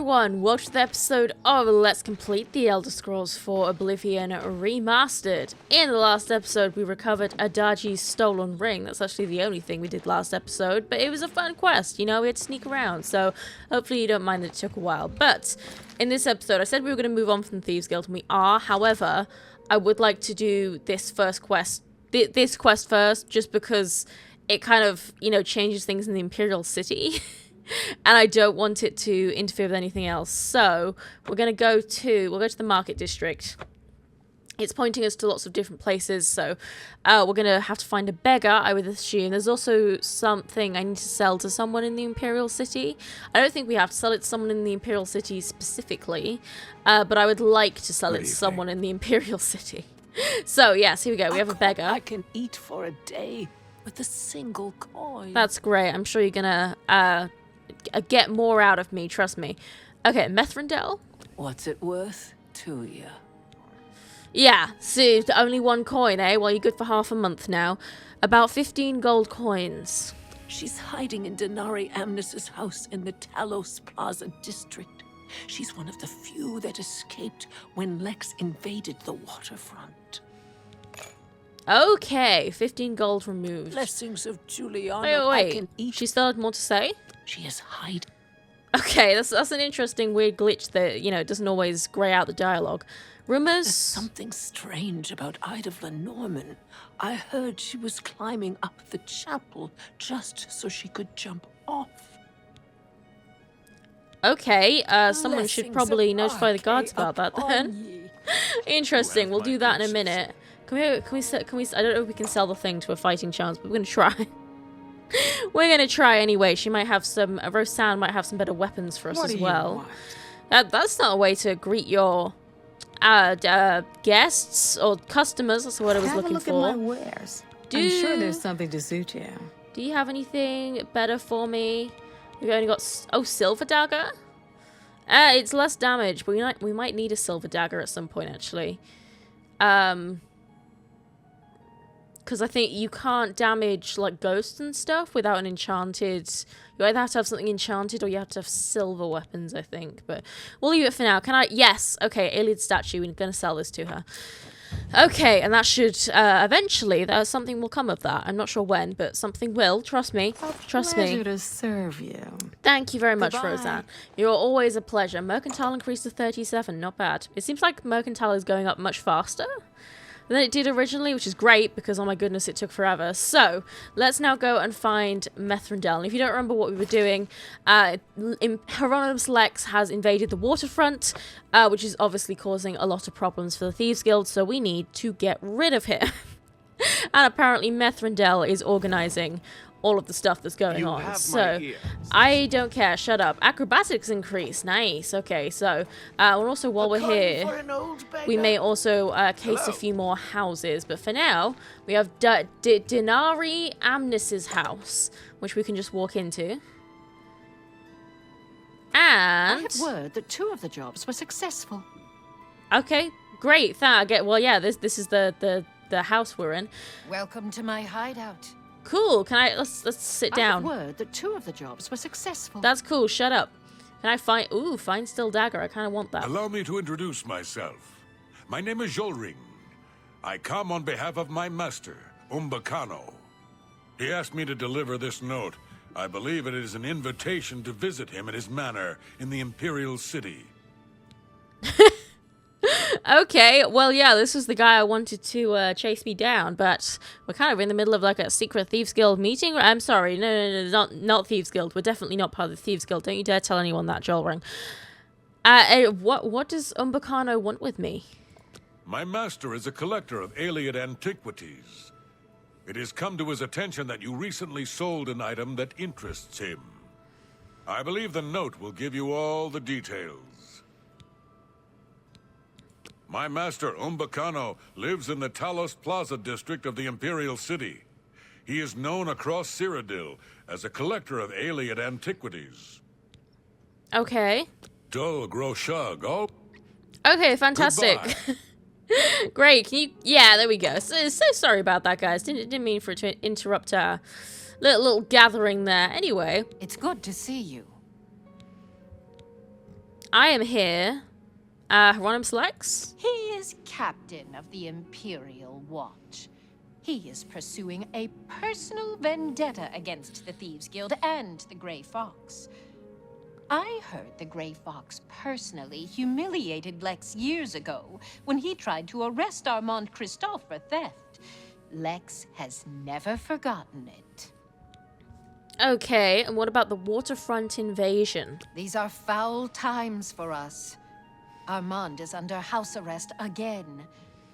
everyone, welcome to the episode of Let's Complete the Elder Scrolls 4 Oblivion Remastered. In the last episode we recovered Adagi's stolen ring. That's actually the only thing we did last episode, but it was a fun quest, you know, we had to sneak around, so hopefully you don't mind that it took a while. But in this episode I said we were going to move on from the Thieves Guild, and we are. However, I would like to do this first quest, this quest first, just because it kind of, you know, changes things in the Imperial City. And I don't want it to interfere with anything else. So we'll go to the market district. It's pointing us to lots of different places. So we're going to have to find a beggar, I would assume. There's also something I need to sell to someone in the Imperial City. I don't think we have to sell it to someone in the Imperial City specifically. But I would like to sell it to someone in the Imperial City. So yes, here we go. We have a beggar. I can eat for a day with a single coin. That's great. I'm sure you're going to... get more out of me, trust me. Okay, Methrendel. What's it worth to you? Yeah, see, only one coin, eh? Well, you're good for half a month now. About 15 gold coins. She's hiding in Denari Amnes's house in the Talos Plaza district. She's one of the few that escaped when Lex invaded the waterfront. Okay, 15 gold removed. Blessings of Juliana. Wait. I can eat. She still had more to say? She is hiding. Okay, that's an interesting weird glitch that, you know, doesn't always grey out the dialogue. Rumors? There's something strange about Ida Norman. I heard she was climbing up the chapel just so she could jump off. Okay, someone should probably notify the guards about that then. Interesting, we'll do that in a minute. Can we, I don't know if we can sell the thing to a fighting chance, but we're going to try. We're going to try anyway. She might have some, Rosanne might have some better weapons for us as well. That's not a way to greet your guests or customers. That's what I was looking for. Have a look at my wares. I'm sure there's something to suit you. Do you have anything better for me? We've only got, silver dagger? It's less damage, but we might need a silver dagger at some point, actually. Because I think you can't damage, like, ghosts and stuff without an enchanted... You either have to have something enchanted or you have to have silver weapons, I think. But we'll leave it for now. Can I... Yes! Okay, Iliad statue. We're going to sell this to her. Okay, and that should... eventually, something will come of that. I'm not sure when, but something will. Trust me. Trust me. Pleasure to serve you. Thank you very much, Goodbye. Rosanne. You're always a pleasure. Mercantile increased to 37. Not bad. It seems like Mercantile is going up much faster than it did originally, which is great because, oh my goodness, it took forever. So let's now go and find Methrendel. And if you don't remember what we were doing, Hieronymus Lex has invaded the waterfront, which is obviously causing a lot of problems for the Thieves Guild, so we need to get rid of him. And apparently Methrendel is organizing all of the stuff that's going on. So I don't care. Shut up. Acrobatics increase. Nice. Okay, so and also while we're here, we may also case a few more houses. But for now, we have Denari Amnes's house, which we can just walk into. And I had word that 2 of the jobs were successful. Okay, great. Well, yeah, this is the house we're in. Welcome to my hideout. Cool. Can I let's sit down. I had word that 2 of the jobs were successful. That's cool. Shut up. Can I find... Ooh, find still dagger. I kind of want that. Allow me to introduce myself. My name is Jolring. I come on behalf of my master, Umbacano. He asked me to deliver this note. I believe it is an invitation to visit him at his manor in the Imperial City. Okay, well, yeah, this was the guy I wanted to chase me down, but we're kind of in the middle of, like, a secret Thieves Guild meeting. I'm sorry, no, not Thieves Guild. We're definitely not part of the Thieves Guild. Don't you dare tell anyone that, Jolring. What does Umbacano want with me? My master is a collector of alien antiquities. It has come to his attention that you recently sold an item that interests him. I believe the note will give you all the details. My master, Umbacano, lives in the Talos Plaza district of the Imperial City. He is known across Cyrodiil as a collector of alien antiquities. Okay. Dull Groshug, oh. Okay, fantastic. Great. Can you... Yeah, there we go. So sorry about that, guys. Didn't mean for it to interrupt our little gathering there. Anyway. It's good to see you. I am here. Hieronymus Lex? He is captain of the Imperial Watch. He is pursuing a personal vendetta against the Thieves Guild and the Grey Fox. I heard the Grey Fox personally humiliated Lex years ago when he tried to arrest Armand Christophe for theft. Lex has never forgotten it. Okay, and what about the waterfront invasion? These are foul times for us. Armand is under house arrest again.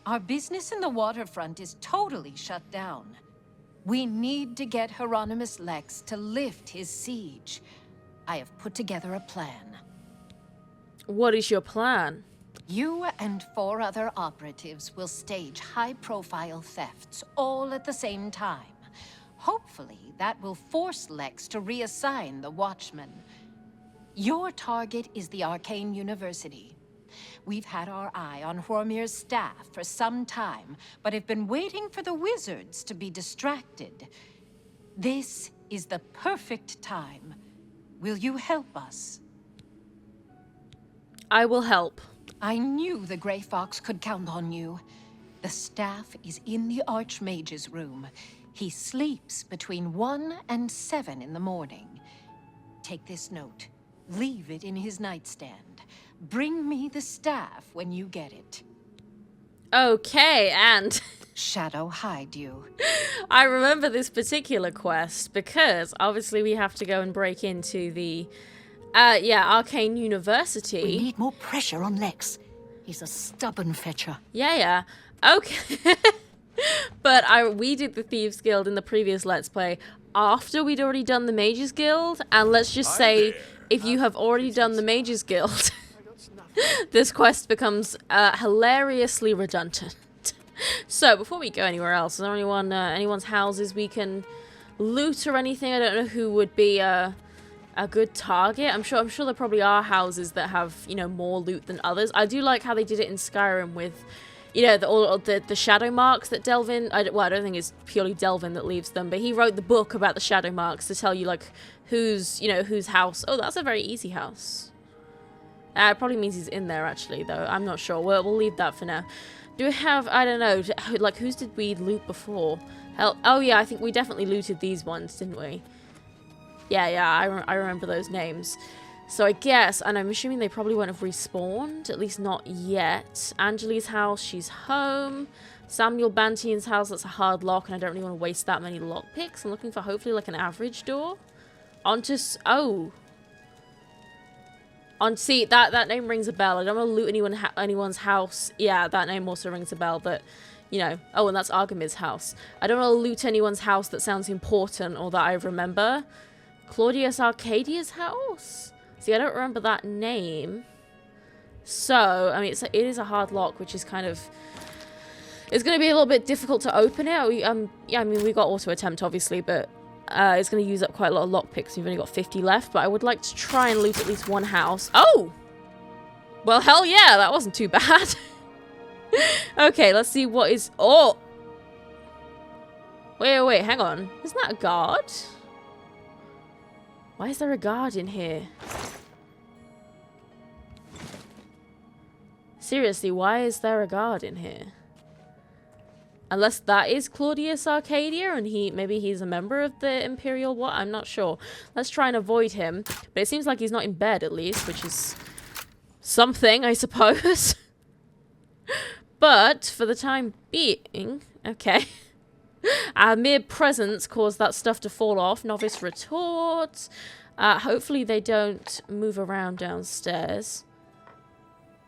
Our business in the waterfront is totally shut down. We need to get Hieronymus Lex to lift his siege. I have put together a plan. What is your plan? You and 4 other operatives will stage high-profile thefts all at the same time. Hopefully, that will force Lex to reassign the Watchmen. Your target is the Arcane University. We've had our eye on Hormir's staff for some time, but have been waiting for the wizards to be distracted. This is the perfect time. Will you help us? I will help. I knew the Grey Fox could count on you. The staff is in the Archmage's room. He sleeps between 1 and 7 in the morning. Take this note. Leave it in his nightstand. Bring me the staff when you get it. Okay, and Shadow hide you. I remember this particular quest because obviously we have to go and break into the Arcane University. We need more pressure on Lex. He's a stubborn fetcher. Yeah. Okay. But we did the Thieves Guild in the previous Let's Play after we'd already done the Mages Guild, and let's just say if you have already done the Mages Guild, this quest becomes hilariously redundant. So, before we go anywhere else, is there anyone, anyone's houses we can loot or anything? I don't know who would be a good target. I'm sure there probably are houses that have, more loot than others. I do like how they did it in Skyrim with, all the shadow marks that Delvin... I don't think it's purely Delvin that leaves them, but he wrote the book about the shadow marks to tell you, whose house... Oh, that's a very easy house. It probably means he's in there, actually, though. I'm not sure. We'll leave that for now. Do we have... I don't know. Whose did we loot before? Oh, yeah, I think we definitely looted these ones, didn't we? Yeah, I remember those names. So I guess, and I'm assuming they probably won't have respawned, at least not yet. Angeli's house, she's home. Samuel Bantian's house, that's a hard lock, and I don't really want to waste that many lockpicks. I'm looking for hopefully an average door. See, that name rings a bell. I don't want to loot anyone's house. Yeah, that name also rings a bell, but, oh, and that's Argamid's house. I don't want to loot anyone's house that sounds important or that I remember. Claudius Arcadia's house? See, I don't remember that name. So, I mean, it is a hard lock, which is kind of... It's going to be a little bit difficult to open it. We got auto attempt, obviously, but it's going to use up quite a lot of lockpicks. We've only got 50 left, but I would like to try and loot at least one house. Oh! Well, hell yeah, that wasn't too bad. Okay, let's see what is... Oh! Wait, hang on. Isn't that a guard? Why is there a guard in here? Seriously, why is there a guard in here? Unless that is Claudius Arcadia and maybe he's a member of the Imperial what? I'm not sure. Let's try and avoid him. But it seems like he's not in bed at least, which is something, I suppose. But for the time being, okay. Our mere presence caused that stuff to fall off. Novice retort. Hopefully they don't move around downstairs.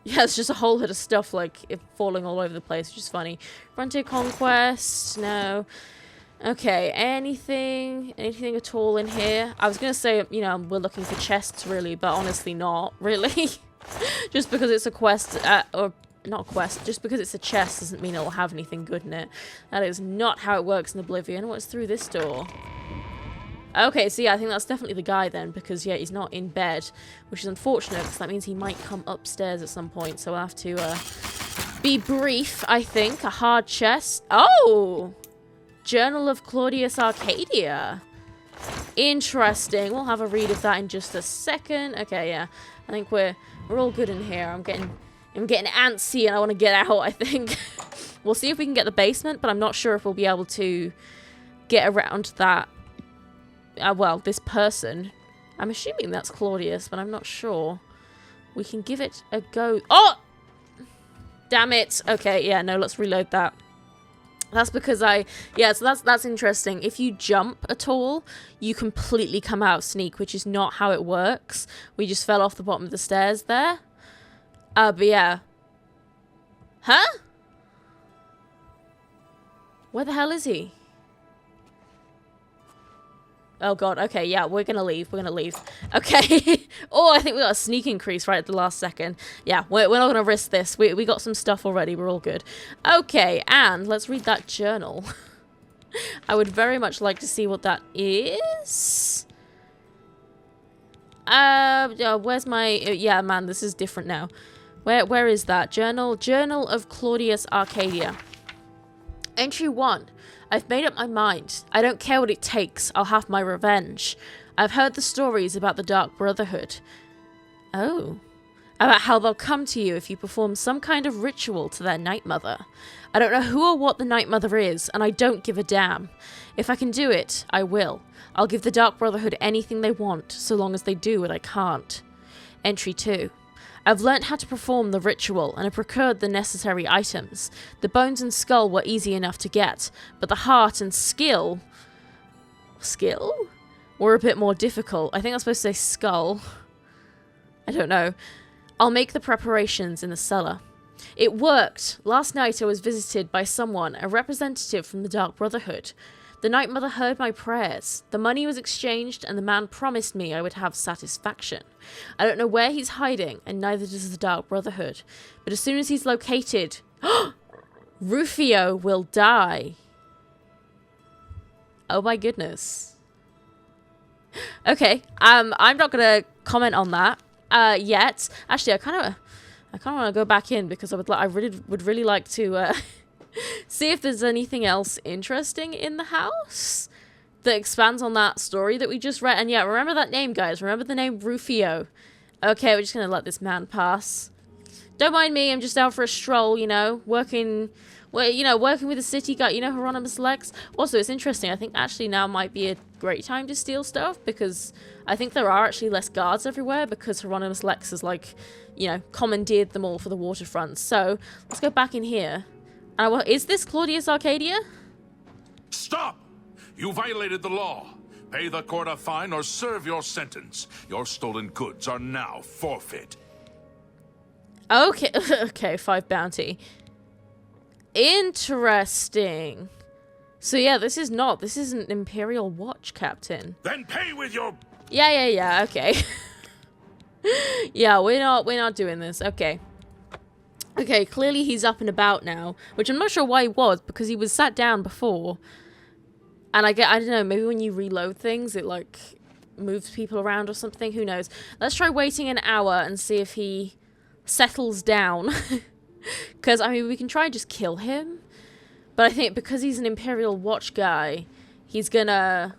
Yeah, it's just a whole lot of stuff, falling all over the place, which is funny. Frontier Conquest, no. Okay, anything at all in here? I was going to say, we're looking for chests, really, but honestly not, really. Just because it's a quest, or not a quest, just because it's a chest doesn't mean it'll have anything good in it. That is not how it works in Oblivion. What's through this door? Okay, so yeah, I think that's definitely the guy then, because yeah, he's not in bed, which is unfortunate, because that means he might come upstairs at some point, so we'll have to be brief, I think. A hard chest. Oh! Journal of Claudius Arcadia. Interesting. We'll have a read of that in just a second. Okay, yeah. I think we're all good in here. I'm getting antsy and I want to get out, I think. We'll see if we can get the basement, but I'm not sure if we'll be able to get around that. Well, this person. I'm assuming that's Claudius, but I'm not sure. We can give it a go. Oh! Damn it. Okay, yeah, no, let's reload that. That's because yeah, so that's interesting. If you jump at all, you completely come out of sneak, which is not how it works. We just fell off the bottom of the stairs there. But yeah. Huh? Where the hell is he? Oh god, okay, yeah, we're gonna leave, Okay. Oh, I think we got a sneak increase right at the last second. Yeah, we're not gonna risk this. We got some stuff already, we're all good. Okay, and let's read that journal. I would very much like to see what that is. Where's my... yeah, man, this is different now. Where is that? Journal of Claudius Arcadia. Entry 1. I've made up my mind. I don't care what it takes. I'll have my revenge. I've heard the stories about the Dark Brotherhood. Oh. About how they'll come to you if you perform some kind of ritual to their Night Mother. I don't know who or what the Night Mother is, and I don't give a damn. If I can do it, I will. I'll give the Dark Brotherhood anything they want, so long as they do what I can't. Entry 2. I've learnt how to perform the ritual and have procured the necessary items. The bones and skull were easy enough to get, but the heart and skill were a bit more difficult. I think I'm supposed to say skull. I don't know. I'll make the preparations in the cellar. It worked. Last night I was visited by someone, a representative from the Dark Brotherhood. The Night Mother heard my prayers. The money was exchanged, and the man promised me I would have satisfaction. I don't know where he's hiding, and neither does the Dark Brotherhood. But as soon as he's located, Rufio will die. Oh my goodness. Okay, I'm not gonna comment on that yet. Actually, I kind of want to go back in because I would really like to see if there's anything else interesting in the house that expands on that story that we just read. And yeah, remember that name, guys. Remember the name Rufio. Okay, we're just gonna let this man pass. Don't mind me. I'm just out for a stroll. You know, working with the city guy. You know, Hieronymus Lex. Also, it's interesting. I think actually now might be a great time to steal stuff because I think there are actually less guards everywhere because Hieronymus Lex has, like, you know, commandeered them all for the waterfront. So let's go back in here. Is this Claudius Arcadia? Stop! You violated the law. Pay the court a fine or serve your sentence. Your stolen goods are now forfeit. Okay, okay, 5 bounty. Interesting. So yeah, this is an Imperial Watch, Captain. Then pay with your... Yeah, okay. Yeah, we're not doing this. Okay. Okay, clearly he's up and about now, which I'm not sure why he was, because he was sat down before. And I don't know, maybe when you reload things, it, like, moves people around or something, who knows. Let's try waiting an hour and see if he settles down. Because, I mean, we can try and just kill him. But I think because he's an Imperial Watch guy, he's gonna,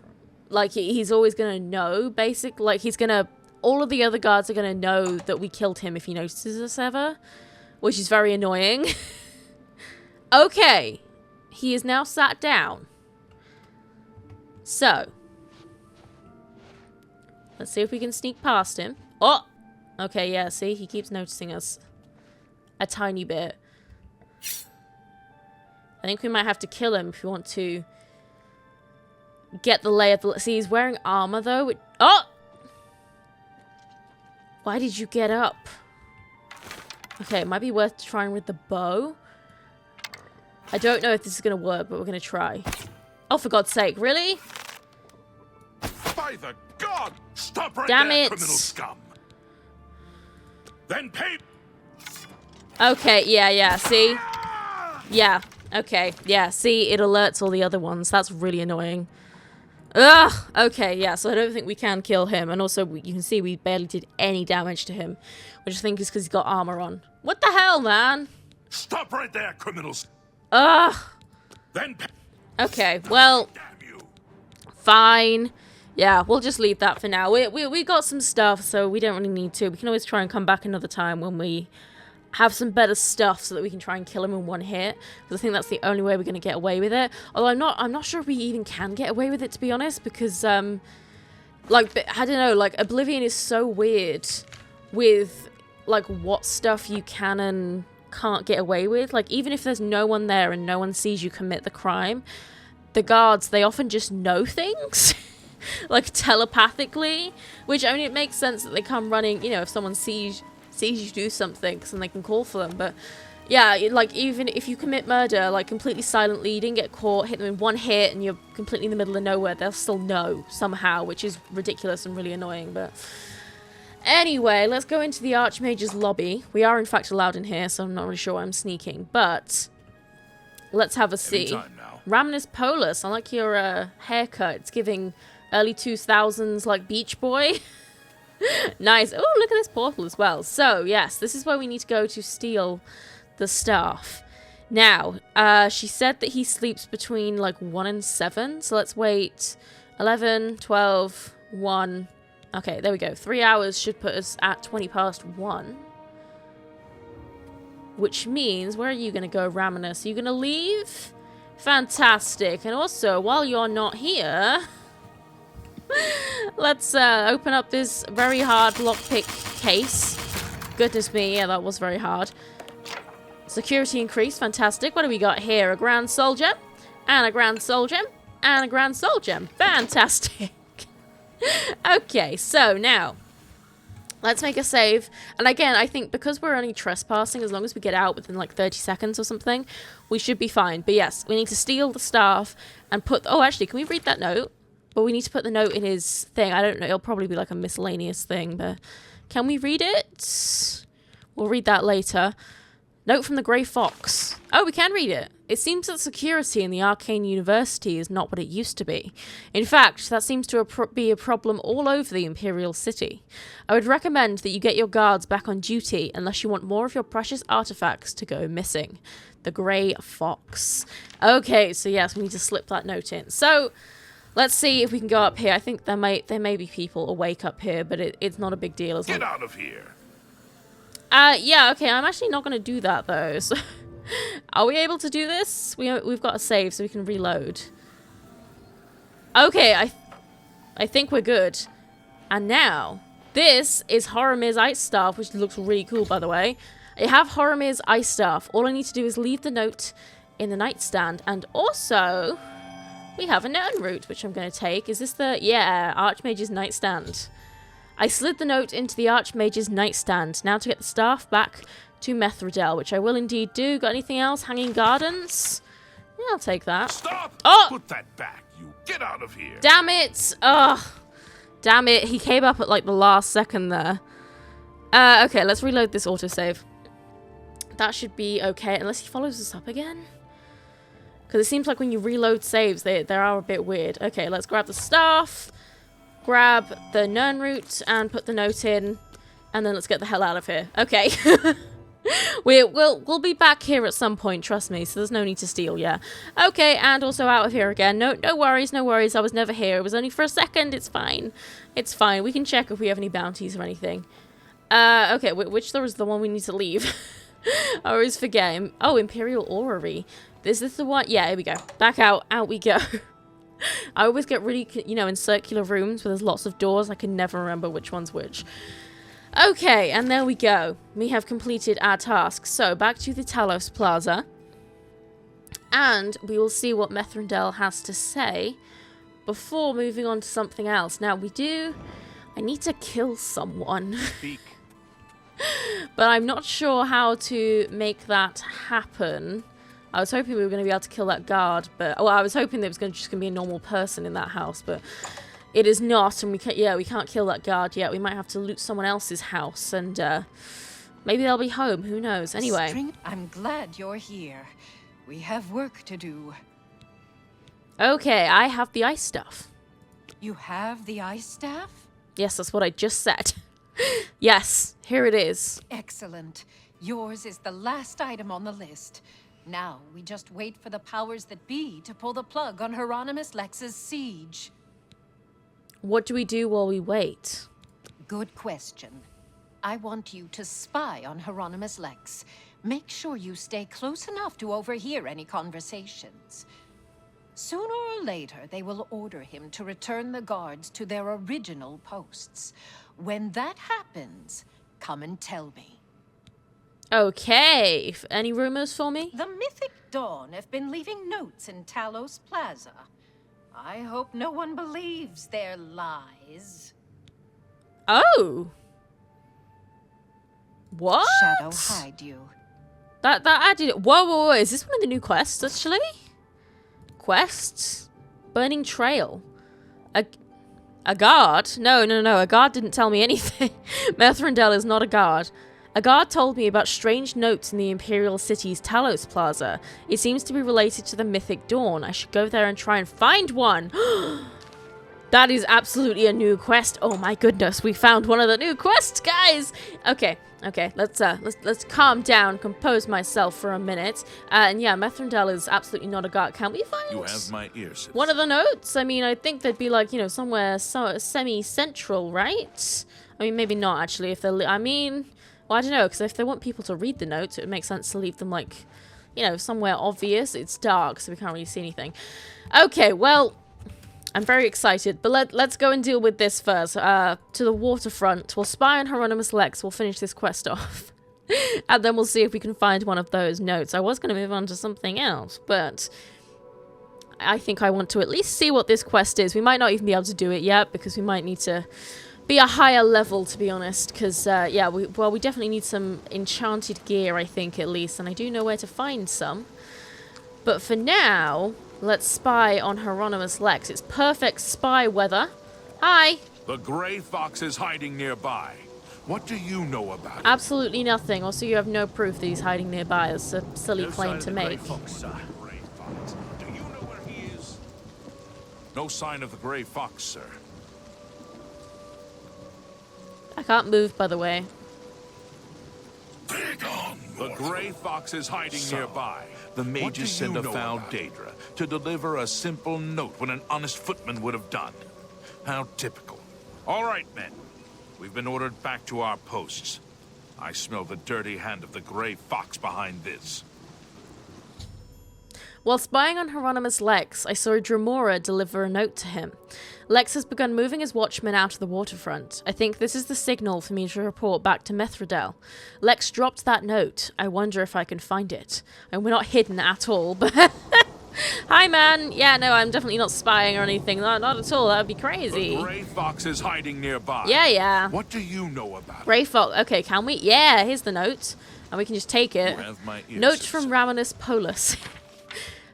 like, he's always gonna know, basically. Like, he's gonna, all of the other guards are gonna know that we killed him if he notices us ever. Which is very annoying. Okay. He is now sat down. So. Let's see if we can sneak past him. Oh! Okay, yeah, see? He keeps noticing us a tiny bit. I think we might have to kill him if we want to get the lay of the... See, he's wearing armor, though. Oh! Why did you get up? Okay, it might be worth trying with the bow. I don't know if this is going to work, but we're going to try. Oh, for God's sake, really? By the God! Stop right Damn there, it. criminal scum! Then pay... Okay, yeah, see? Yeah, okay, yeah, see? It alerts all the other ones. That's really annoying. Ugh! Okay, yeah, so I don't think we can kill him. And also, you can see we barely did any damage to him. Which I think is because he's got armor on. What the hell, man? Stop right there, criminals! Ugh! Then Okay, well... damn you! Fine. Yeah, we'll just leave that for now. We got some stuff, so we don't really need to. We can always try and come back another time when we have some better stuff so that we can try and kill him in one hit. Because I think that's the only way we're going to get away with it. Although I'm not sure if we even can get away with it, to be honest, because like, I don't know, like, Oblivion is so weird with, like, what stuff you can and can't get away with. Like, even if there's no one there and no one sees you commit the crime, the guards, they often just know things. Like, telepathically. Which, I mean, it makes sense that they come running, you know, if someone sees you do something, because then they can call for them. But, yeah, like, even if you commit murder, like, completely silently, you didn't get caught, hit them in one hit, and you're completely in the middle of nowhere, they'll still know somehow, which is ridiculous and really annoying. But anyway, let's go into the Archmage's lobby. We are, in fact, allowed in here, so I'm not really sure why I'm sneaking. But let's have a see. Ramnus Polus, I like your haircut. It's giving early 2000s, like, Beach Boy. Nice. Oh, look at this portal as well. So, yes, this is where we need to go to steal the staff. Now, she said that he sleeps between, like, 1 and 7. So let's wait. 11, 12, 1. Okay, there we go. 3 hours should put us at 20 past 1. Which means, where are you going to go, Raminus? Are you going to leave? Fantastic. And also, while you're not here, let's open up this very hard lockpick case. Goodness me, yeah, that was very hard. Security increased, fantastic. What do we got here? A Grand Soul Gem, and a Grand Soul Gem, and a Grand Soul Gem. Fantastic. Okay, so now, let's make a save. And again, I think because we're only trespassing, as long as we get out within like 30 seconds or something, we should be fine. But yes, we need to steal the staff and put... Oh, actually, can we read that note? But we need to put the note in his thing. I don't know, it'll probably be like a miscellaneous thing, but can we read it? We'll read that later. Note from the Grey Fox. Oh, we can read it. It seems that security in the Arcane University is not what it used to be. In fact, that seems to be a problem all over the Imperial City. I would recommend that you get your guards back on duty unless you want more of your precious artifacts to go missing. The Grey Fox. Okay, so yes, we need to slip that note in. So, let's see if we can go up here. I think there may be people awake up here, but it's not a big deal. As Get out of here! Yeah, okay, I'm actually not going to do that, though. So are we able to do this? We've got a save, so we can reload. Okay, I think we're good. And now, this is Horomir's Ice Staff, which looks really cool, by the way. I have Horomir's Ice Staff. All I need to do is leave the note in the nightstand. And also, we have a Nern route, which I'm going to take. Is this the... Yeah, Archmage's nightstand. I slid the note into the Archmage's nightstand. Now to get the staff back to Methredel, which I will indeed do. Got anything else? Hanging Gardens? Yeah, I'll take that. Stop! Oh! Put that back, you! Get out of here! Damn it! Ugh. Damn it. He came up at, like, the last second there. Okay, let's reload this autosave. That should be okay, unless he follows us up again. Because it seems like when you reload saves, they are a bit weird. Okay, let's grab the staff. Grab the Nern route and put the note in, and then let's get the hell out of here. Okay. We'll be back here at some point, trust me, so there's no need to steal, yeah. Okay, and also out of here again. No worries, no worries. I was never here. It was only for a second. It's fine. It's fine. We can check if we have any bounties or anything. Okay, which door is the one we need to leave? I always forget. Oh, Imperial Orrery. Is this the one? Yeah, here we go. Back out. Out we go. I always get really, you know, in circular rooms where there's lots of doors. I can never remember which one's which. Okay, and there we go. We have completed our task. So, back to the Talos Plaza. And we will see what Methredel has to say before moving on to something else. Now, I need to kill someone. Speak. But I'm not sure how to make that happen. I was hoping we were going to be able to kill that guard, but... Well, I was hoping there was just going to be a normal person in that house, but it is not, and we can't kill that guard yet. We might have to loot someone else's house, and maybe they'll be home. Who knows? Anyway. I'm glad you're here. We have work to do. Okay, I have the ice stuff. You have the ice staff? Yes, that's what I just said. Yes, here it is. Excellent. Yours is the last item on the list. Now, we just wait for the powers that be to pull the plug on Hieronymus Lex's siege. What do we do while we wait? Good question. I want you to spy on Hieronymus Lex. Make sure you stay close enough to overhear any conversations. Sooner or later, they will order him to return the guards to their original posts. When that happens, come and tell me. Okay. Any rumors for me? The Mythic Dawn have been leaving notes in Talos Plaza. I hope no one believes their lies. Oh. What? Shadow hide you. That added. Whoa. Is this one of the new quests, actually? Quests? Burning Trail. A guard? No. A guard didn't tell me anything. Methrendel is not a guard. A guard told me about strange notes in the Imperial City's Talos Plaza. It seems to be related to the Mythic Dawn. I should go there and try and find one. That is absolutely a new quest. Oh my goodness, we found one of the new quests, guys. Okay. Let's calm down, compose myself for a minute. And yeah, Methrendel is absolutely not a guard. Can we find You have my ear, citizen. one of the notes? I mean, I think they'd be like, you know, somewhere semi-central, right? I mean, maybe not actually. If they're, well, I don't know, because if they want people to read the notes, it would make sense to leave them like, you know, somewhere obvious. It's dark, so we can't really see anything. Okay, well, I'm very excited, but let's go and deal with this first. To the waterfront. We'll spy on Hieronymus Lex. We'll finish this quest off. And then we'll see if we can find one of those notes. I was going to move on to something else, but I think I want to at least see what this quest is. We might not even be able to do it yet, because we might need to be a higher level, to be honest. Because, yeah, we definitely need some enchanted gear, I think, at least. And I do know where to find some. But for now, let's spy on Hieronymus Lex. It's perfect spy weather. Hi. The Grey Fox is hiding nearby. What do you know about it? Absolutely nothing. Also, you have no proof that he's hiding nearby. It's a silly No claim sign to of the Grey make. Fox, sir. Grey Fox. Do you know where he is? No sign of the Grey Fox, sir. I can't move, by the way. The Grey Fox is hiding nearby. The mages sent a foul Daedra to deliver a simple note when an honest footman would have done. How typical. All right, men. We've been ordered back to our posts. I smell the dirty hand of the Grey Fox behind this. While spying on Hieronymus Lex, I saw Dremora deliver a note to him. Lex has begun moving his watchmen out of the waterfront. I think this is the signal for me to report back to Methrendel. Lex dropped that note. I wonder if I can find it. And we're not hidden at all, but... Hi, man. Yeah, no, I'm definitely not spying or anything. Not at all. That would be crazy. The Grey Fox is hiding nearby. Yeah. What do you know about it? Grey Fox. Okay, can we? Yeah, here's the note. And we can just take it. You have my ear, Note citizen. from Raminus Polus.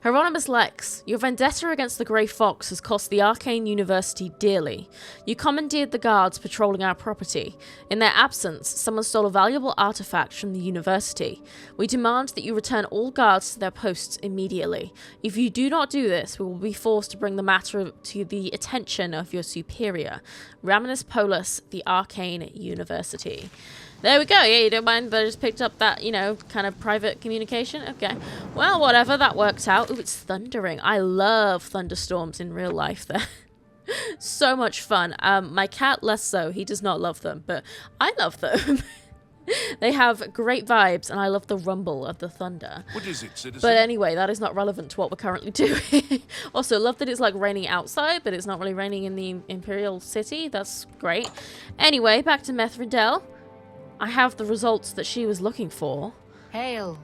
Hieronymus Lex, your vendetta against the Grey Fox has cost the Arcane University dearly. You commandeered the guards patrolling our property. In their absence, someone stole a valuable artifact from the university. We demand that you return all guards to their posts immediately. If you do not do this, we will be forced to bring the matter to the attention of your superior, Raminus Polus, the Arcane University. There we go. Yeah, you don't mind that I just picked up that, you know, kind of private communication? Okay. Well, whatever. That worked out. Ooh, it's thundering. I love thunderstorms in real life there. So much fun. My cat, less so. He does not love them, but I love them. They have great vibes, and I love the rumble of the thunder. What is it, citizen? But anyway, that is not relevant to what we're currently doing. Also, love that it's like raining outside, but it's not really raining in the Imperial City. That's great. Anyway, back to Methrendel. I have the results that she was looking for. Hail.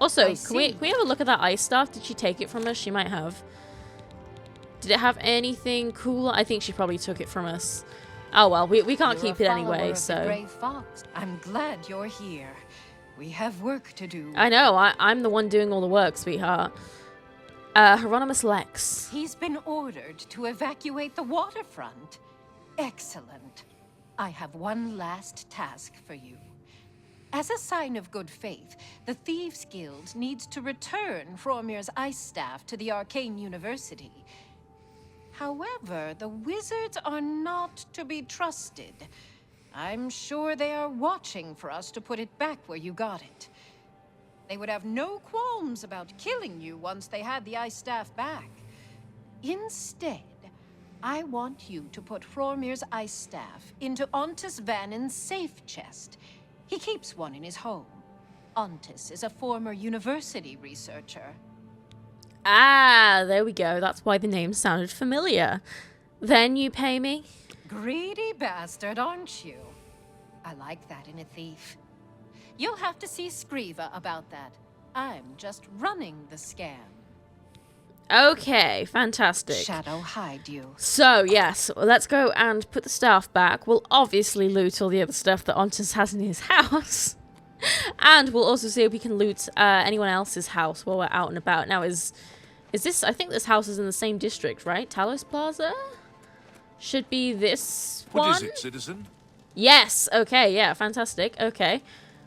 Also, can we have a look at that ice staff? Did she take it from us? She might have. Did it have anything cool? I think she probably took it from us. Oh well, we can't keep it anyway, so. Grey Fox. I'm glad you're here. We have work to do. I know, I'm the one doing all the work, sweetheart. Hieronymus Lex. He's been ordered to evacuate the waterfront. Excellent. I have one last task for you. As a sign of good faith, the Thieves Guild needs to return Fromir's ice staff to the Arcane University. However, the wizards are not to be trusted. I'm sure they are watching for us to put it back where you got it. They would have no qualms about killing you once they had the ice staff back. Instead, I want you to put Hrormir's ice staff into Ontis Vannin's safe chest. He keeps one in his home. Ontis is a former university researcher. Ah, there we go. That's why the name sounded familiar. Then you pay me? Greedy bastard, aren't you? I like that in a thief. You'll have to see Skriva about that. I'm just running the scam. Okay, fantastic. Shadow hide you. So, yes, let's go and put the staff back. We'll obviously loot all the other stuff that Ontis has in his house. And we'll also see if we can loot anyone else's house while we're out and about. Now, is this... I think this house is in the same district, right? Talos Plaza? Should be this one? What is it, citizen? Yes! Okay, yeah, fantastic. Okay.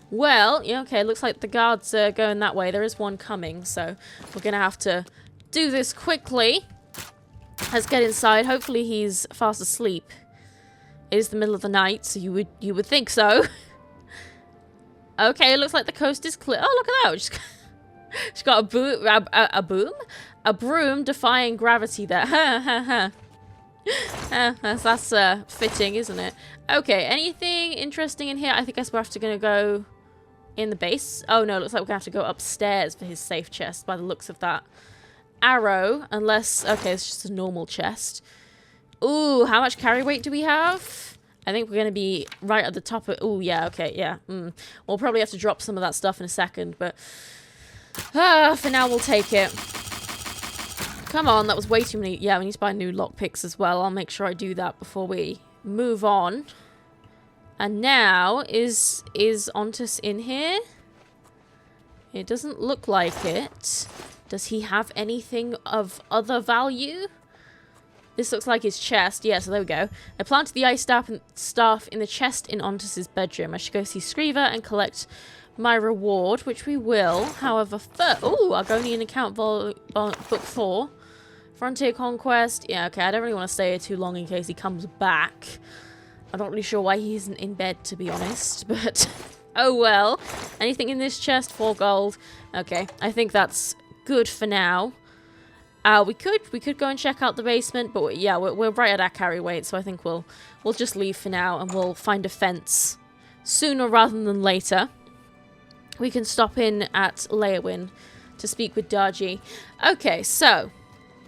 Well, yeah, okay, looks like the guards are going that way. There is one coming, so we're going to have to do this quickly. Let's get inside. Hopefully he's fast asleep. It is the middle of the night, so you would think so. Okay, it looks like the coast is clear. Oh, look at that. She's got a broom defying gravity there. That's fitting, isn't it? Okay, anything interesting in here? I think we're gonna go in the base. Oh no, looks like we're gonna have to go upstairs for his safe chest by the looks of that arrow. Unless, okay, it's just a normal chest. Ooh, how much carry weight do we have? I think we're going to be right at the top of... Ooh, yeah, okay, yeah. We'll probably have to drop some of that stuff in a second, but... for now, we'll take it. Come on, that was way too many... Yeah, we need to buy new lockpicks as well. I'll make sure I do that before we move on. And now, is Ontis in here? It doesn't look like it. Does he have anything of other value? This looks like his chest. Yeah, so there we go. I planted the ice staff in the chest in Ontis' bedroom. I should go see Skriva and collect my reward, which we will. However, first... Ooh, Argonian account book 4. Frontier Conquest. Yeah, okay, I don't really want to stay here too long in case he comes back. I'm not really sure why he isn't in bed, to be honest, but... Oh, well. Anything in this chest? 4 gold. Okay, I think that's good for now. We could go and check out the basement, but yeah, we're right at our carry weight, so I think we'll just leave for now, and we'll find a fence sooner rather than later. We can stop in at Leowin to speak with Darji. Okay, so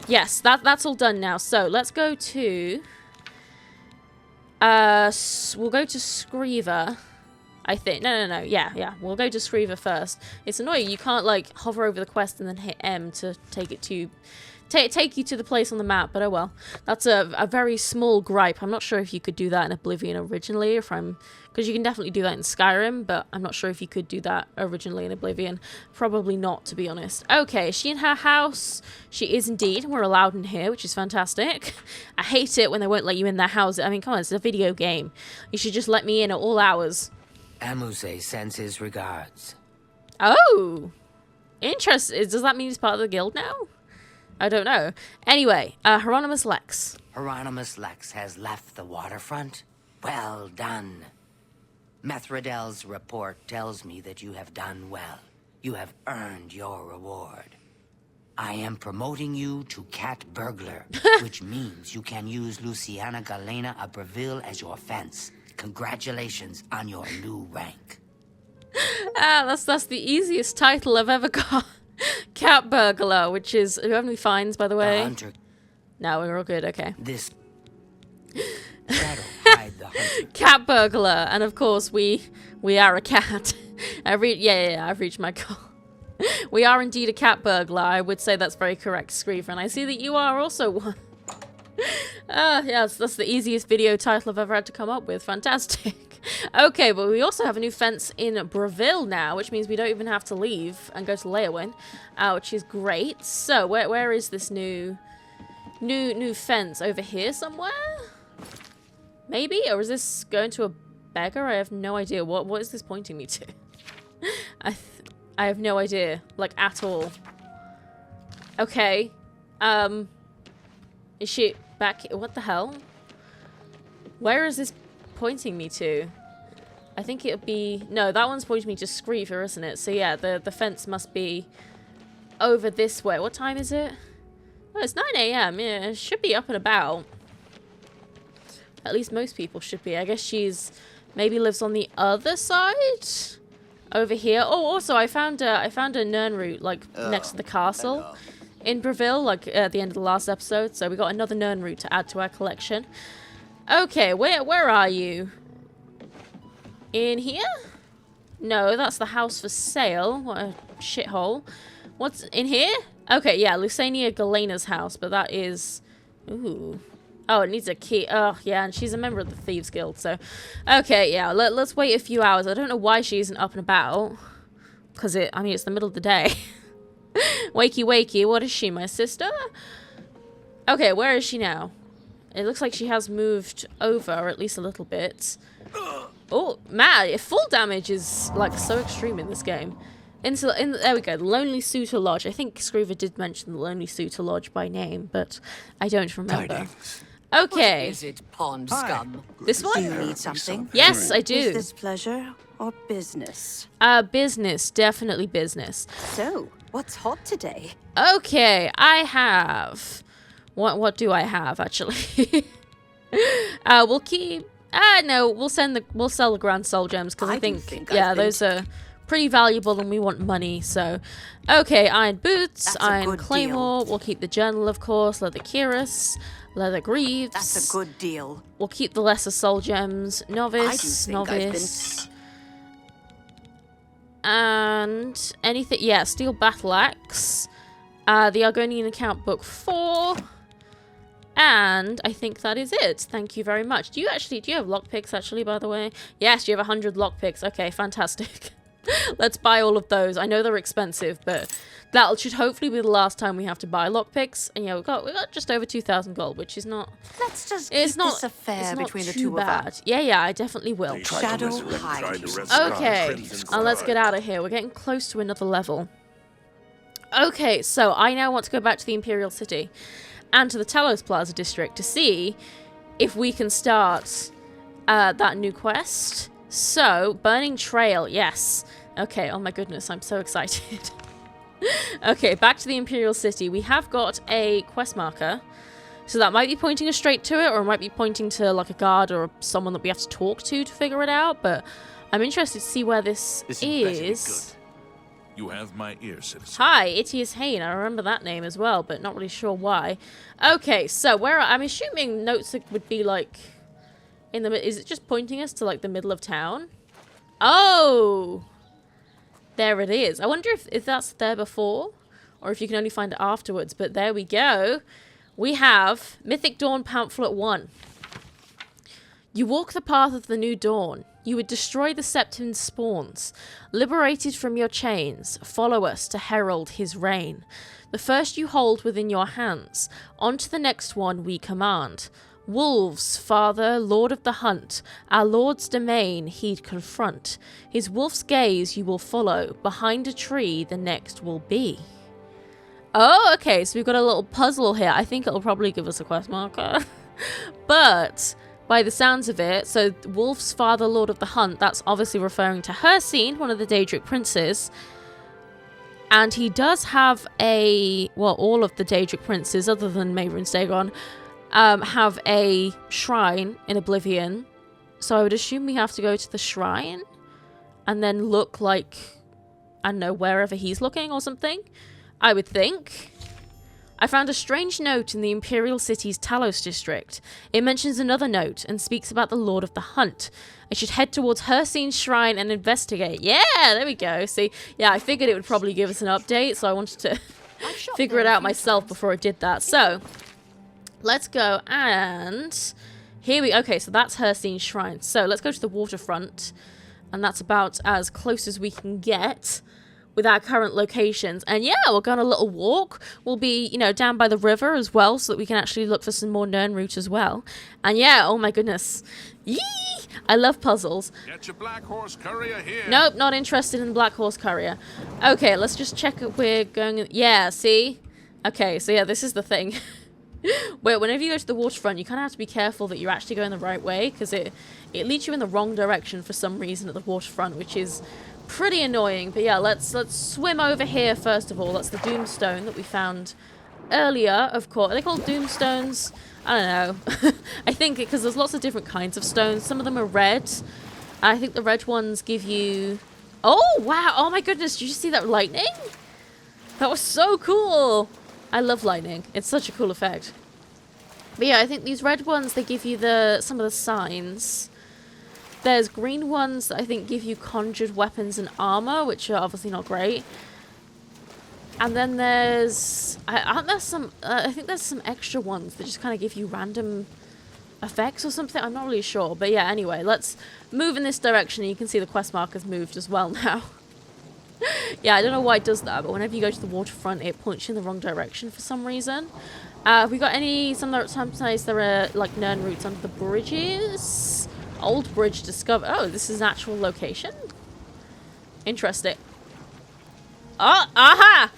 yes, that's all done now. So let's go to we'll go to Skriva. I think. No. Yeah. We'll go to Skriva first. It's annoying. You can't, like, hover over the quest and then hit M to take it to... Take you to the place on the map, but oh well. That's a very small gripe. I'm not sure if you could do that in Oblivion originally, because you can definitely do that in Skyrim, but I'm not sure if you could do that originally in Oblivion. Probably not, to be honest. Okay, is she in her house? She is indeed. We're allowed in here, which is fantastic. I hate it when they won't let you in their house. I mean, come on, it's a video game. You should just let me in at all hours. Amuse sends his regards. Oh! Interesting. Does that mean he's part of the guild now? I don't know. Anyway, Hieronymus Lex. Hieronymus Lex has left the waterfront? Well done. Methradel's report tells me that you have done well. You have earned your reward. I am promoting you to Cat Burglar, which means you can use Luciana Galena Abreville as your fence. Congratulations on your new rank. That's the easiest title I've ever got. Cat Burglar, which is... Do you have any fines, by the way? The hunter. No, we're all good, okay. This... Shadow hide the hunter. Cat Burglar, and of course we are a cat. I've reached my goal. We are indeed a cat burglar. I would say that's very correct, Screever, and I see that you are also one. Yes, that's the easiest video title I've ever had to come up with. Fantastic. Okay, but we also have a new fence in Breville now, which means we don't even have to leave and go to Leowin, which is great. So, where is this new fence? Over here somewhere? Maybe? Or is this going to a beggar? I have no idea. What is this pointing me to? I have no idea, like, at all. Okay. Is she back? What the hell? Where is this pointing me to? I think it'll be... No, that one's pointing me to Screever, isn't it? So yeah, the fence must be over this way. What time is it? Oh, it's 9 AM. Yeah, it should be up and about. At least most people should be. I guess she's maybe lives on the other side over here. Oh, also I found a Nern route like next to the castle in Breville, like at the end of the last episode. So we got another Nern route to add to our collection. Okay, where are you? In here? No, that's the house for sale. What a shithole. What's in here? Okay, yeah, Lucania Galena's house, but that is... Ooh. Oh, it needs a key. Oh, yeah, and she's a member of the Thieves Guild, so... Okay, yeah, let's wait a few hours. I don't know why she isn't up and about. Because it's the middle of the day. Wakey, wakey, what is she, my sister? Okay, where is she now? It looks like she has moved over, or at least a little bit. Oh, man, full damage is, like, so extreme in this game. There we go, the Lonely Suitor Lodge. I think Screever did mention the Lonely Suitor Lodge by name, but I don't remember. Tidings. Okay. What is it, pond scum? This one? Do you need something? Yes, I Is do. this pleasure or business? Business. Definitely business. So, what's hot today? Okay, I have... What do I have, actually? We'll keep... no, we'll sell the Grand Soul Gems, because I think yeah, those are pretty valuable and we want money, so... Okay, Iron Boots, Iron Claymore, we'll keep the Journal, of course, Leather Cuirass, Leather Greaves. That's a good deal. We'll keep the Lesser Soul Gems, Novice, Novice... And anything... Yeah, Steel Battle Axe, the Argonian Account Book 4... And I think that is it. Thank you very much. Do you have lockpicks, actually, by the way? Yes, you have 100 lockpicks. Okay, fantastic. Let's buy all of those. I know they're expensive, but that should hopefully be the last time we have to buy lockpicks. And yeah, we got just over 2,000 gold, which is not... Let's just keep this affair between the two of us. Yeah, I definitely will. Shadow hide. Okay, and let's get out of here. We're getting close to another level. Okay, so I now want to go back to the Imperial City and to the Talos Plaza district to see if we can start that new quest. So, Burning Trail, yes. Okay, oh my goodness, I'm so excited. Okay, back to the Imperial City. We have got a quest marker. So that might be pointing us straight to it, or it might be pointing to like a guard or someone that we have to talk to figure it out. But I'm interested to see where this is. You have my ear, citizen. Hi, Itius Hain. I remember that name as well, but not really sure why. Okay, so I'm assuming notes would be like in the... Is it just pointing us to like the middle of town? Oh! There it is. I wonder if that's there before, or if you can only find it afterwards, but there we go. We have Mythic Dawn Pamphlet 1. You walk the path of the new dawn. You would destroy the Septon's spawns. Liberated from your chains, follow us to herald his reign. The first you hold within your hands. On to the next one we command. Wolves, father, lord of the hunt. Our lord's domain he'd confront. His wolf's gaze you will follow. Behind a tree the next will be. Oh, okay, so we've got a little puzzle here. I think it'll probably give us a quest marker. But... by the sounds of it, so Wolf's father, Lord of the Hunt, that's obviously referring to Hircine, one of the Daedric princes. And he does have all of the Daedric princes, other than Mayrun's Dagon, have a shrine in Oblivion. So I would assume we have to go to the shrine and then look like, I don't know, wherever he's looking or something, I would think. I found a strange note in the Imperial City's Talos district. It mentions another note and speaks about the Lord of the Hunt. I should head towards Hircine's shrine and investigate. Yeah, there we go. See, yeah, I figured it would probably give us an update, so I wanted to figure it out myself before I did that. So, let's go and... Okay, so that's Hircine's shrine. So, let's go to the waterfront. And that's about as close as we can get with our current locations. And yeah, we'll go on a little walk. We'll be, down by the river as well, so that we can actually look for some more Nern route as well. And yeah, oh my goodness. Yee! I love puzzles. Get your Black Horse Courier here. Nope, not interested in the Black Horse Courier. Okay, let's just check if we're going... Yeah, see? Okay, so yeah, this is the thing. Whenever you go to the waterfront, you kind of have to be careful that you're actually going the right way, because it leads you in the wrong direction for some reason at the waterfront, which is pretty annoying. But yeah, let's swim over here first of all. That's the Doomstone that we found earlier, of course. Are they called Doomstones? I don't know. I think because there's lots of different kinds of stones. Some of them are red. I think the red ones give you... Oh, wow. Oh, my goodness. Did you see that lightning? That was so cool. I love lightning. It's such a cool effect. But yeah, I think these red ones, they give you some of the signs. There's green ones that I think give you conjured weapons and armor, which are obviously not great. And then there's... I think there's some extra ones that just kind of give you random effects or something. I'm not really sure. But yeah, anyway, let's move in this direction. And you can see the quest marker's moved as well now. Yeah, I don't know why it does that, but whenever you go to the waterfront, it points you in the wrong direction for some reason. Have we got any... Sometimes there are, like, Nern routes under the bridges. Old bridge discovered. Oh, this is an actual location? Interesting. Oh, aha!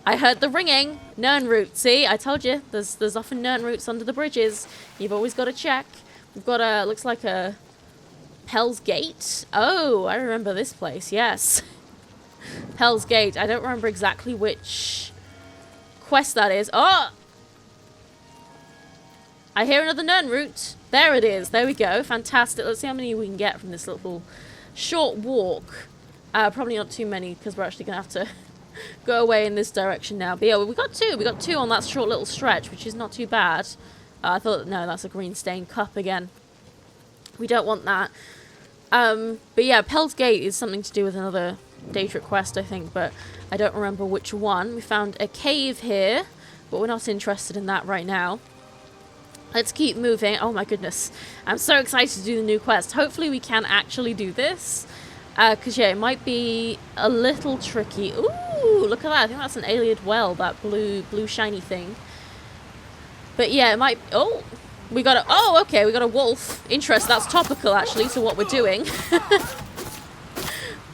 I heard the ringing. Nern route. See, I told you. There's often Nern routes under the bridges. You've always got to check. We've got a... Looks like a... Hell's Gate. Oh, I remember this place. Yes. Hell's Gate. I don't remember exactly which quest that is. Oh! I hear another Nern route. There it is. There we go. Fantastic. Let's see how many we can get from this little short walk. Probably not too many because we're actually going to have to go away in this direction now. But yeah, we got two. We got two on that short little stretch, which is not too bad. I thought, no, that's a green stained cup again. We don't want that. But yeah, Hell's Gate is something to do with another Daedric quest, I think, but I don't remember which one. We found a cave here, but we're not interested in that right now. Let's keep moving. Oh my goodness. I'm so excited to do the new quest. Hopefully we can actually do this. Because yeah, it might be a little tricky. Ooh, look at that. I think that's an alien well, that blue shiny thing. But yeah, it might... Oh, we got a... Oh, okay, we got a wolf. Interest, that's topical actually to what we're doing.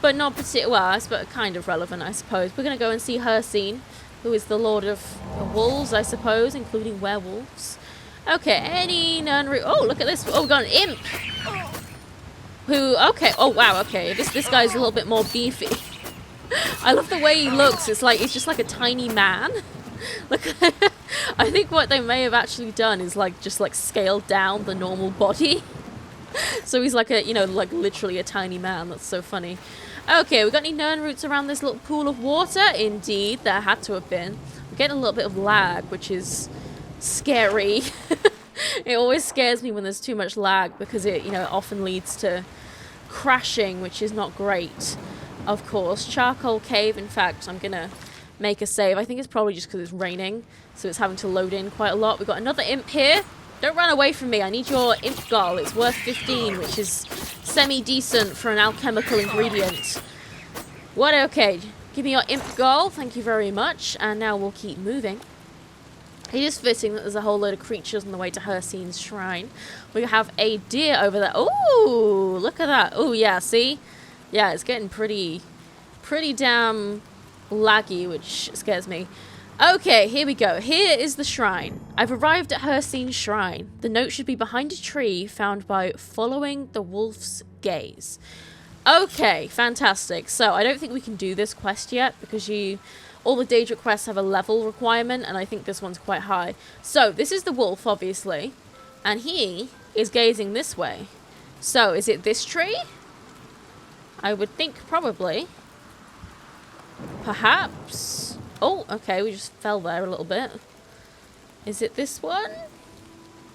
But not particularly... Well, but kind of relevant, I suppose. We're going to go and see Hersine, who is the Lord of Wolves, I suppose, including werewolves. Okay, any Nern route... Oh, look at this. Oh, we got an imp. Who... Okay. Oh, wow, okay. This guy's a little bit more beefy. I love the way he looks. It's like... He's just like a tiny man. Look, I think what they may have actually done is like just like scaled down the normal body. So he's like a, you know, like literally a tiny man. That's so funny. Okay, we got any Nern routes around this little pool of water? Indeed, there had to have been. We're getting a little bit of lag, which is scary. It always scares me when there's too much lag because it, you know, often leads to crashing, which is not great. Of course, Charcoal Cave. In fact, I'm gonna make a save. I think it's probably just because it's raining, so it's having to load in quite a lot. We've got another imp here. Don't run away from me. I need your imp gall. It's worth 15, which is semi-decent for an alchemical ingredient. What? Okay. Give me your imp gall. Thank you very much. And now we'll keep moving. It is fitting that there's a whole load of creatures on the way to Hersine's shrine. We have a deer over there. Ooh, look at that. Oh, yeah, see? Yeah, it's getting pretty damn laggy, which scares me. Okay, here we go. Here is the shrine. I've arrived at Hersine's shrine. The note should be behind a tree found by following the wolf's gaze. Okay, fantastic. So, I don't think we can do this quest yet because all the Daedric quests have a level requirement, and I think this one's quite high. So, this is the wolf, obviously, and he is gazing this way. So, is it this tree? I would think probably. Perhaps. Oh, okay, we just fell there a little bit. Is it this one?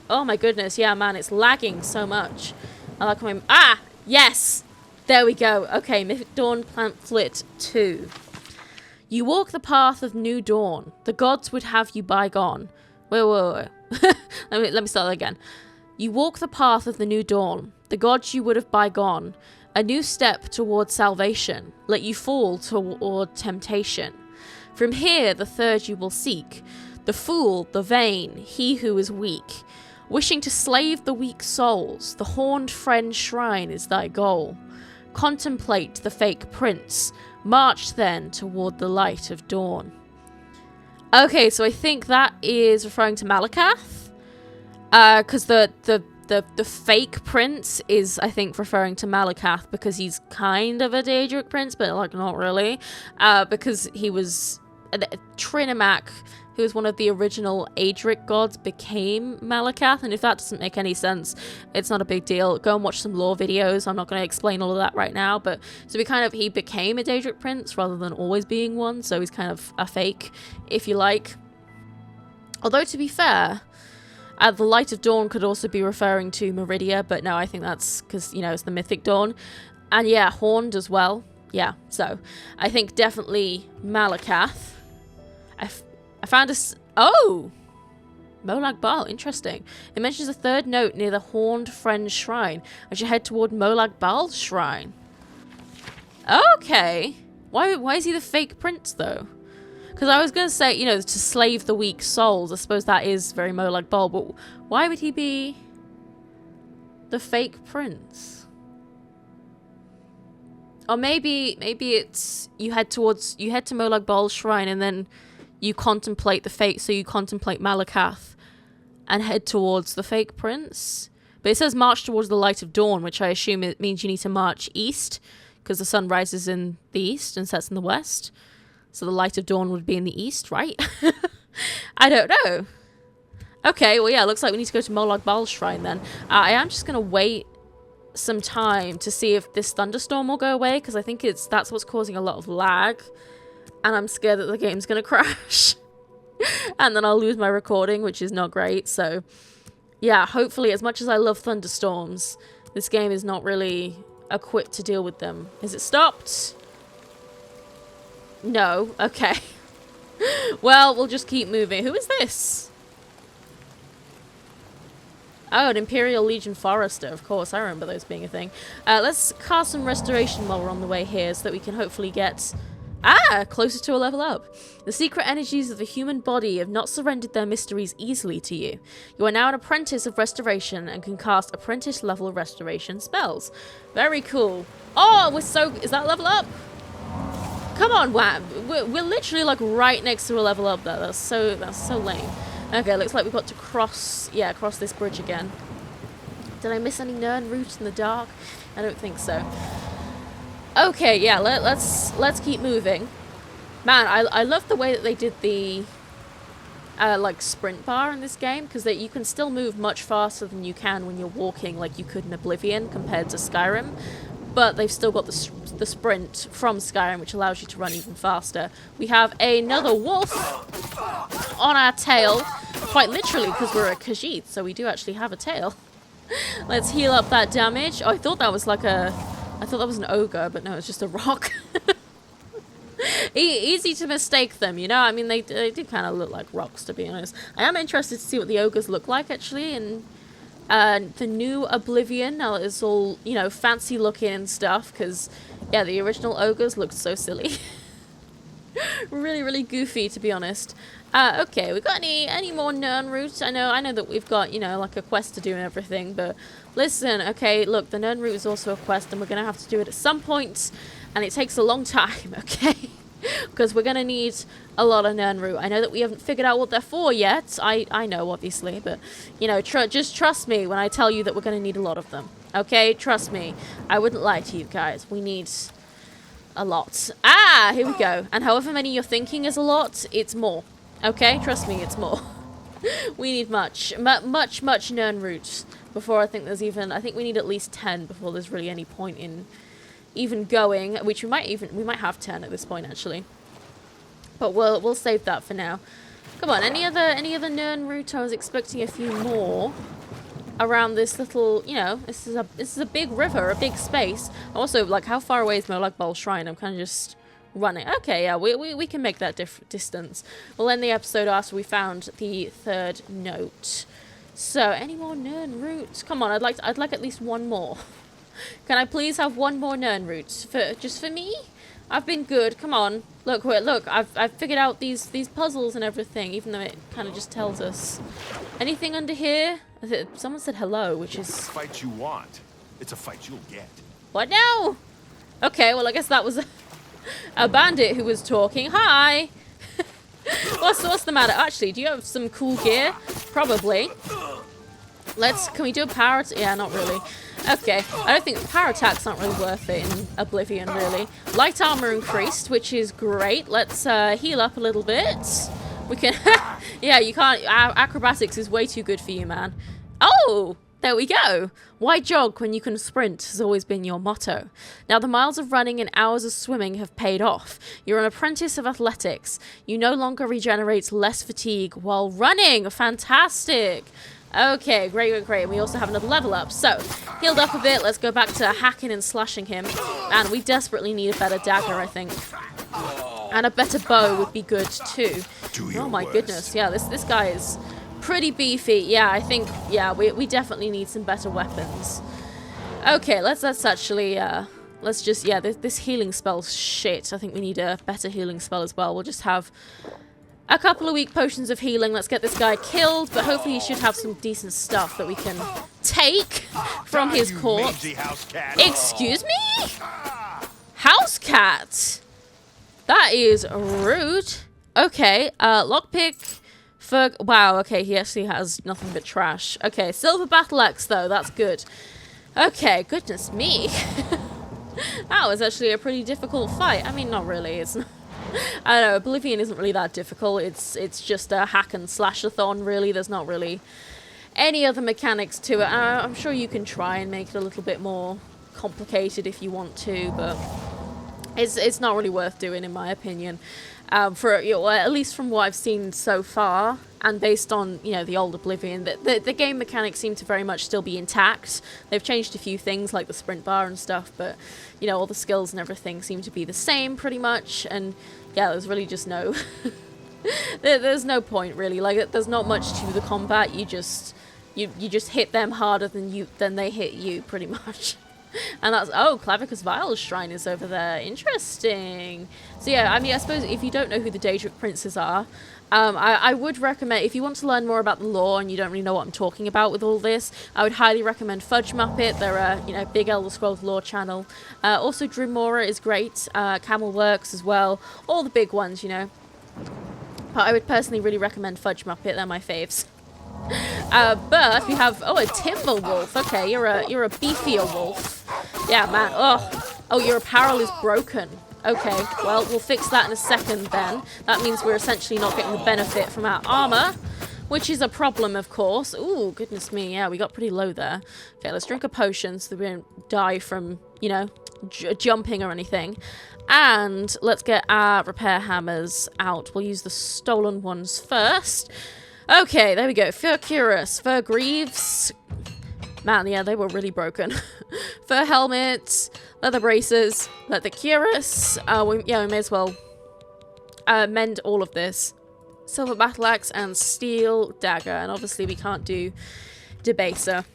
Oh my goodness, yeah, man, it's lagging so much. I like my... Ah! Yes! There we go. Okay, Mythic Dawn Pamphlet 2. You walk the path of new dawn. The gods would have you bygone. Wait. let me start that again. You walk the path of the new dawn. The gods you would have bygone. A new step toward salvation. Let you fall toward temptation. From here, the third you will seek. The fool, the vain, he who is weak. Wishing to slave the weak souls, the horned friend shrine is thy goal. Contemplate the fake prince. March then toward the light of dawn. Okay, so I think that is referring to Malakath. Because the fake prince is, I think, referring to Malakath because he's kind of a Daedric prince, but like not really. Because he was... Trinimac who is one of the original Adric gods, became Malakath, and if that doesn't make any sense, it's not a big deal. Go and watch some lore videos. I'm not going to explain all of that right now, but so he became a Daedric prince rather than always being one, so he's kind of a fake, if you like. Although, to be fair, the Light of Dawn could also be referring to Meridia, but no, I think that's because, you know, it's the Mythic Dawn. And yeah, Horned as well. Yeah, so I think definitely Malakath. I found a... Oh! Molag Bal, interesting. It mentions a third note near the Horned Friend Shrine. I should head toward Molag Bal's shrine. Okay. Why is he the fake prince, though? Because I was going to say, you know, to slave the weak souls. I suppose that is very Molag Bal, but why would he be the fake prince? Or maybe it's you head to Molag Bal's shrine and then you contemplate the fate, so you contemplate Malakath and head towards the fake prince. But it says march towards the light of dawn, which I assume it means you need to march east, because the sun rises in the east and sets in the west. So the light of dawn would be in the east, right? I don't know. Okay, well yeah, looks like we need to go to Molag Bal's shrine then. I am just going to wait some time to see if this thunderstorm will go away, because I think that's what's causing a lot of lag. And I'm scared that the game's going to crash. And then I'll lose my recording, which is not great. So, yeah, hopefully, as much as I love thunderstorms, this game is not really equipped to deal with them. Is it stopped? No. Okay. Well, we'll just keep moving. Who is this? Oh, an Imperial Legion Forester. Of course, I remember those being a thing. Let's cast some Restoration while we're on the way here so that we can hopefully get... closer to a level up. The secret energies of the human body have not surrendered their mysteries easily to you. You are now an apprentice of restoration and can cast apprentice level restoration spells. Very cool. Oh, is that level up? Come on, Wham. We're literally like right next to a level up there. That's so lame. Okay, looks like we've got to cross this bridge again. Did I miss any Nern route in the dark? I don't think so. Okay, yeah, let's keep moving. Man, I love the way that they did the like sprint bar in this game, because you can still move much faster than you can when you're walking, like you could in Oblivion compared to Skyrim. But they've still got the sprint from Skyrim, which allows you to run even faster. We have another wolf on our tail, quite literally, because we're a Khajiit, so we do actually have a tail. Let's heal up that damage. Oh, I thought that was an ogre, but no, it's just a rock. Easy to mistake them, you know? I mean, they do kind of look like rocks, to be honest. I am interested to see what the ogres look like, actually, in the new Oblivion. Now it's all, you know, fancy looking and stuff, because, yeah, the original ogres looked so silly. Really, really goofy, to be honest. Okay, we got any more Nern routes? I know that we've got, you know, like a quest to do and everything, but listen, okay, look, the Nern route is also a quest, and we're going to have to do it at some point, and it takes a long time, okay? Because we're going to need a lot of Nern route. I know that we haven't figured out what they're for yet. I know, obviously, but, you know, just trust me when I tell you that we're going to need a lot of them, okay? Trust me. I wouldn't lie to you guys. We need a lot. Here we go. And however many you're thinking is a lot, it's more. Okay? Trust me, it's more. We need much Nern route before I think we need at least 10 before there's really any point in even going, which we might have 10 at this point, actually. But we'll save that for now. Come on, any other Nern route? I was expecting a few more around this little, you know, this is a big river, a big space. Also, like, how far away is Molag Bal Shrine? I'm kind of just running. Okay, yeah, we can make that distance. We'll end the episode after we found the third note. So, any more Nern routes? Come on, I'd like at least one more. Can I please have one more Nern route just for me? I've been good. Come on. Look, I've figured out these puzzles and everything, even though it kind of just tells us. Anything under here? Someone said hello, which is... It's a fight you want. It's a fight you'll get. What now? Okay, well, I guess that was a bandit who was talking. Hi! What's the matter? Actually, do you have some cool gear? Probably. Can we do a power attack? Yeah, not really. Okay, I don't think power attacks aren't really worth it in Oblivion, really. Light armor increased, which is great. Let's heal up a little bit. We can... yeah, you can't... acrobatics is way too good for you, man. Oh! There we go. Why jog when you can sprint has always been your motto. Now the miles of running and hours of swimming have paid off. You're an apprentice of athletics. You no longer regenerate less fatigue while running. Fantastic. Okay, great. We also have another level up. So, healed up a bit. Let's go back to hacking and slashing him. And we desperately need a better dagger, I think. And a better bow would be good too. Oh my goodness. Yeah, this guy is... pretty beefy. Yeah, I think, yeah, we definitely need some better weapons. Okay, let's actually, let's just, yeah, this healing spell's shit. I think we need a better healing spell as well. We'll just have a couple of weak potions of healing. Let's get this guy killed, but hopefully he should have some decent stuff that we can take from his corpse. Excuse me? House cat? That is rude. Okay, lockpick. Wow, okay, he actually has nothing but trash. Okay, silver battle axe, though, that's good. Okay, goodness me. That was actually a pretty difficult fight. I mean, not really. It's not, I don't know, Oblivion isn't really that difficult. It's just a hack and slash-a-thon, really. There's not really any other mechanics to it. I'm sure you can try and make it a little bit more complicated if you want to, but it's not really worth doing, in my opinion. For, you know, at least from what I've seen so far, and based on, you know, the old Oblivion, the game mechanics seem to very much still be intact. They've changed a few things like the sprint bar and stuff, but, you know, all the skills and everything seem to be the same pretty much. And yeah, there's really just no there's no point really. Like, there's not much to the combat. You just hit them harder than they hit you pretty much. And that's, oh, Clavicus Vile's shrine is over there. Interesting. So yeah, I mean, I suppose if you don't know who the Daedric princes are, I would recommend, if you want to learn more about the lore and you don't really know what I'm talking about with all this, I would highly recommend Fudge Muppet. They're a, you know, big Elder Scrolls lore channel. Also Dremora is great. Camel Works as well. All the big ones, you know. But I would personally really recommend Fudge Muppet. They're my faves. But we have, oh, a timber wolf. Okay, you're a beefier wolf. Yeah, man. Oh, your apparel is broken. Okay, well, we'll fix that in a second then. That means we're essentially not getting the benefit from our armor, which is a problem, of course. Ooh, goodness me. Yeah, we got pretty low there. Okay, let's drink a potion so that we don't die from, you know, jumping or anything. And let's get our repair hammers out. We'll use the stolen ones first. Okay, there we go. Fur cuirass, fur greaves. Man, yeah, they were really broken. Fur helmets, leather braces, leather cuirass. We may as well mend all of this. Silver battle axe and steel dagger. And obviously we can't do debaser.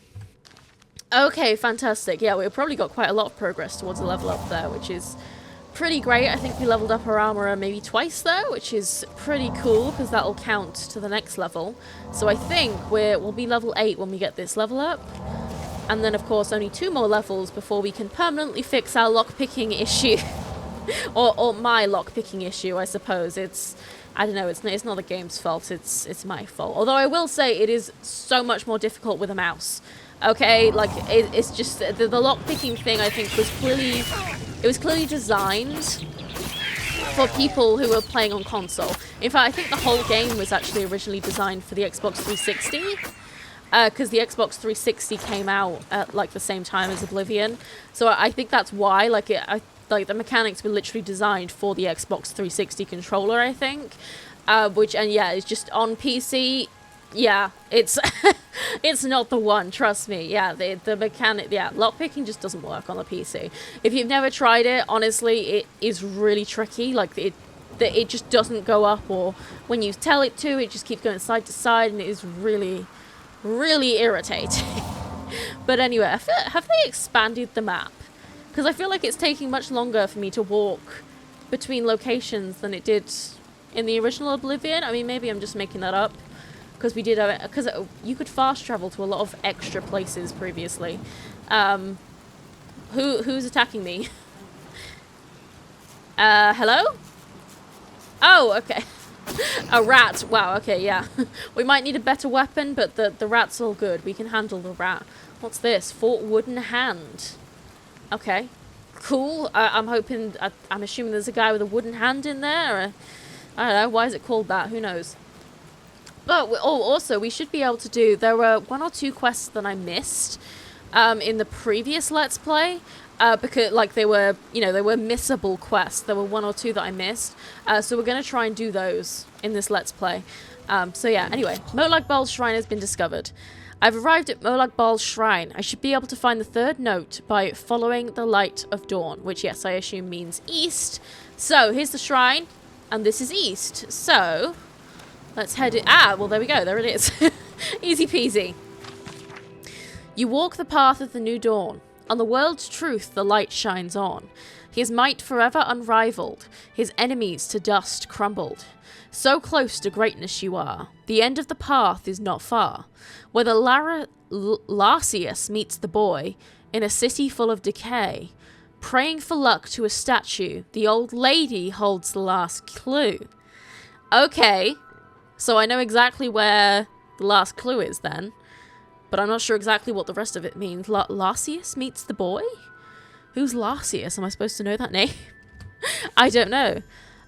Okay, fantastic. Yeah, we've probably got quite a lot of progress towards a level up there, which is pretty great. I think we leveled up our armor maybe twice though, which is pretty cool because that'll count to the next level. So I think we'll be level 8 when we get this level up. And then of course only 2 more levels before we can permanently fix our lockpicking issue. or my lockpicking issue, I suppose. I don't know, it's not the game's fault, it's my fault. Although I will say it is so much more difficult with a mouse. Okay, like it's just the lockpicking thing I think was clearly designed for people who were playing on console. In fact, I think the whole game was actually originally designed for the Xbox 360. Because the Xbox 360 came out at like the same time as Oblivion, so I think that's why. Like the mechanics were literally designed for the Xbox 360 controller, I think. And yeah, it's just on PC. Yeah, it's it's not the one. Trust me. Yeah, the mechanic. Yeah, lockpicking just doesn't work on the PC. If you've never tried it, honestly, it is really tricky. Like it just doesn't go up, or when you tell it to, it just keeps going side to side, and it is really irritating. But anyway, have they expanded the map? Because I feel like it's taking much longer for me to walk between locations than it did in the original Oblivion. I mean, maybe I'm just making that up, because we did have it, because you could fast travel to a lot of extra places previously. Who's attacking me? Hello? Oh, okay. A rat. Wow, okay, yeah. We might need a better weapon, but the rat's all good. We can handle the rat. What's this? Fort Wooden Hand. Okay. Cool. I'm assuming there's a guy with a wooden hand in there. I don't know, why is it called that? Who knows? But, also, we should be able to do, there were 1 or 2 quests that I missed in the previous Let's Play. Because, like, they were, you know, they were missable quests. There were 1 or 2 that I missed. So we're going to try and do those in this Let's Play. So yeah, anyway, Molag Bal's Shrine has been discovered. I've arrived at Molag Bal's Shrine. I should be able to find the 3rd note by following the light of dawn, which, yes, I assume means east. So, here's the shrine, and this is east. So, let's head it. Ah, well, there we go. There it is. Easy peasy. You walk the path of the new dawn. On the world's truth, the light shines on. His might forever unrivaled, his enemies to dust crumbled. So close to greatness you are, the end of the path is not far. Where the Larsius meets the boy, in a city full of decay, praying for luck to a statue, the old lady holds the last clue. Okay, so I know exactly where the last clue is then. But I'm not sure exactly what the rest of it means. Larsius meets the boy? Who's Larsius? Am I supposed to know that name? I don't know.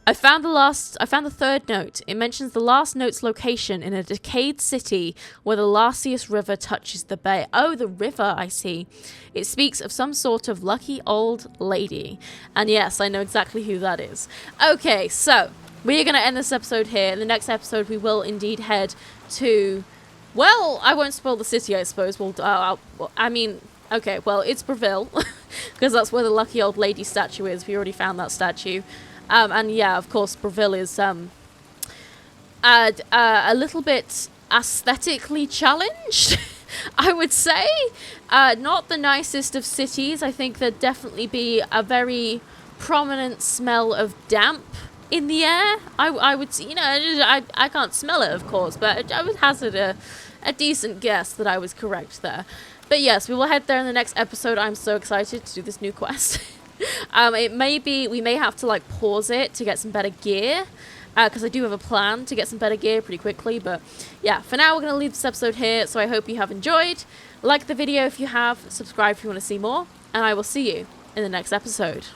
I found the 3rd note. It mentions the last note's location in a decayed city where the Larsius River touches the bay. Oh, the river, I see. It speaks of some sort of lucky old lady. And yes, I know exactly who that is. Okay, so we're going to end this episode here. In the next episode, we will indeed head to... Well, I won't spoil the city, I suppose. I mean, okay, well, it's Breville, because that's where the lucky old lady statue is. We already found that statue. And yeah, of course, Breville is a little bit aesthetically challenged, I would say. Not the nicest of cities. I think there'd definitely be a very prominent smell of damp in the air. I would, you know, I can't smell it, of course, but I would hazard a decent guess that I was correct there. But yes, we will head there in the next episode. I'm so excited to do this new quest. It may be, we may have to like pause it to get some better gear, because I do have a plan to get some better gear pretty quickly. But yeah, for now we're going to leave this episode here, so I hope you have enjoyed. Like the video if you have, subscribe if you want to see more, and I will see you in the next episode.